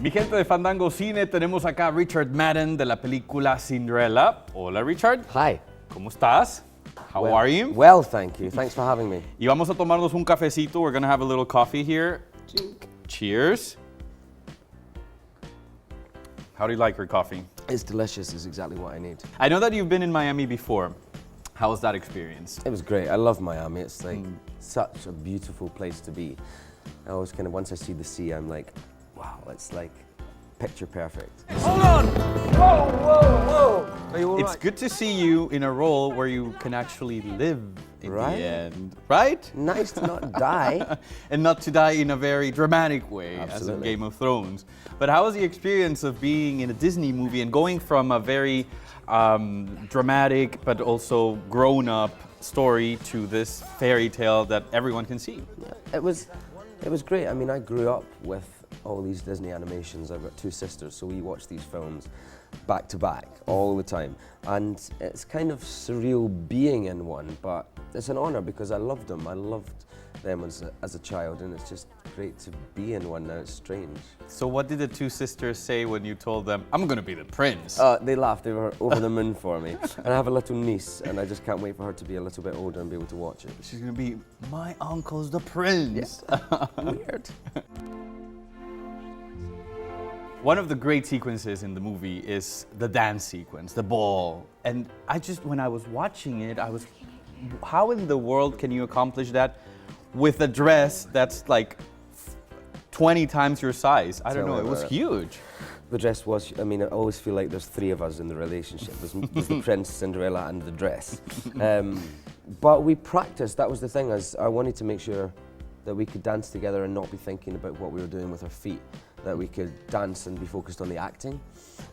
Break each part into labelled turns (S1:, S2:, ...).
S1: Mi gente de Fandango Cine, tenemos acá a Richard Madden de la película Cinderella. Hola Richard.
S2: Hi.
S1: ¿Cómo estás? How are you?
S2: Well, thank you. Thanks for having me.
S1: Y vamos a tomarnos un cafecito. We're gonna have a little coffee here. Cheers. How do you like your coffee?
S2: It's delicious. It's exactly what I need.
S1: I know that you've been in Miami before. How was that experience?
S2: It was great. I love Miami. It's like such a beautiful place to be. I always kind of, once I see the sea, I'm like, wow, it's like picture perfect.
S3: Hold on! Whoa, whoa, whoa! Are you all
S1: It's
S3: right?
S1: good to see you in a role where you can actually live in
S2: Right?
S1: the end, right?
S2: Nice to not die.
S1: And not to die in a very dramatic way, as in
S2: Absolutely.
S1: Game of Thrones. But how was the experience of being in a Disney movie and going from a very dramatic but also grown-up story to this fairy tale that everyone can see?
S2: It was great. I mean, I grew up with all these Disney animations. I've got two sisters, so we watch these films back to back all the time. And it's kind of surreal being in one, but it's an honor because I loved them. I loved them as a child, and it's just great to be in one now. It's strange.
S1: So what did the two sisters say when you told them, I'm gonna be the prince?
S2: They laughed. They were over the moon for me. And I have a little niece, and I just can't wait for her to be a little bit older and be able to watch it.
S1: She's gonna be, my uncle's the prince.
S2: Weird.
S1: One of the great sequences in the movie is the dance sequence, the ball. And when I was watching it, how in the world can you accomplish that with a dress that's like 20 times your size? I don't know, it was huge.
S2: The dress was, I mean, I always feel like there's three of us in the relationship. There's the Prince, Cinderella, and the dress. But we practiced, that was the thing, I wanted to make sure that we could dance together and not be thinking about what we were doing with our feet, that we could dance and be focused on the acting.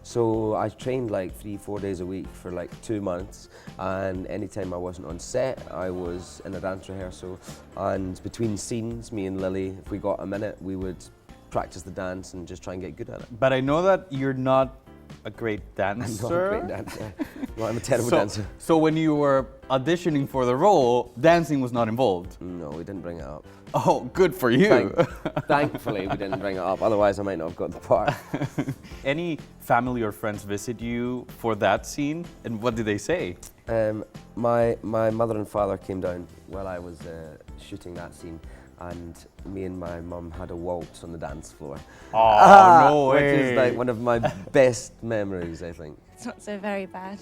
S2: So I trained like 3-4 days a week for like 2 months, and anytime I wasn't on set, I was in a dance rehearsal, and between scenes, me and Lily, if we got a minute, we would practice the dance and just try and get good at it.
S1: But I know that you're not a great dancer.
S2: I'm not a great dancer. No, I'm a terrible dancer.
S1: So when you were auditioning for the role, dancing was not involved?
S2: No, we didn't bring it up.
S1: Oh, good for you.
S2: Thankfully, we didn't bring it up. Otherwise, I might not have got the part.
S1: Any family or friends visit you for that scene? And what did they say?
S2: My mother and father came down while I was shooting that scene, and me and my mum had a waltz on the dance floor.
S1: Oh, no way.
S2: Which is like one of my best memories, I think.
S4: It's not so very bad.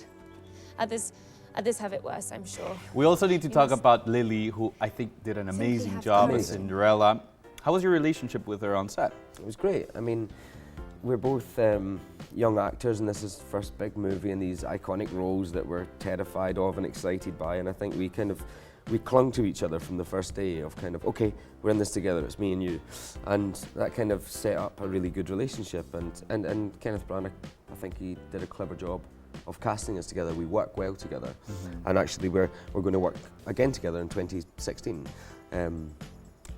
S4: Others have it worse, I'm sure.
S1: We also need to talk about Lily, who I think did an amazing job as Cinderella. How was your relationship with her on set?
S2: It was great. I mean, we're both young actors, and this is the first big movie in these iconic roles that we're terrified of and excited by, and I think we clung to each other from the first day of kind of, okay, we're in this together, it's me and you. And that kind of set up a really good relationship, and Kenneth Branagh, I think he did a clever job of casting us together. We work well together, and actually we're going to work again together in 2016.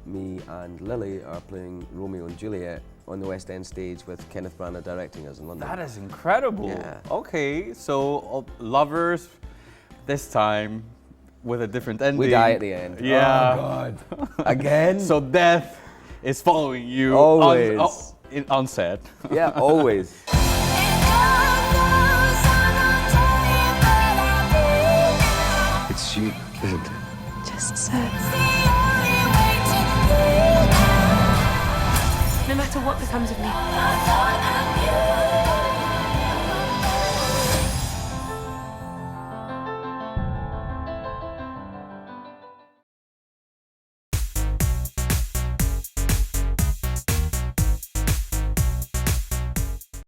S2: Me and Lily are playing Romeo and Juliet on the West End stage with Kenneth Branagh directing us in London.
S1: That is incredible.
S2: Yeah.
S1: Okay, so lovers this time with a different ending.
S2: We die at the end.
S1: Yeah.
S2: Oh God. Again?
S1: So death is following you
S2: Always.
S1: on set.
S2: Yeah, always.
S3: It's you, isn't it?
S4: Just so. No matter what becomes of me,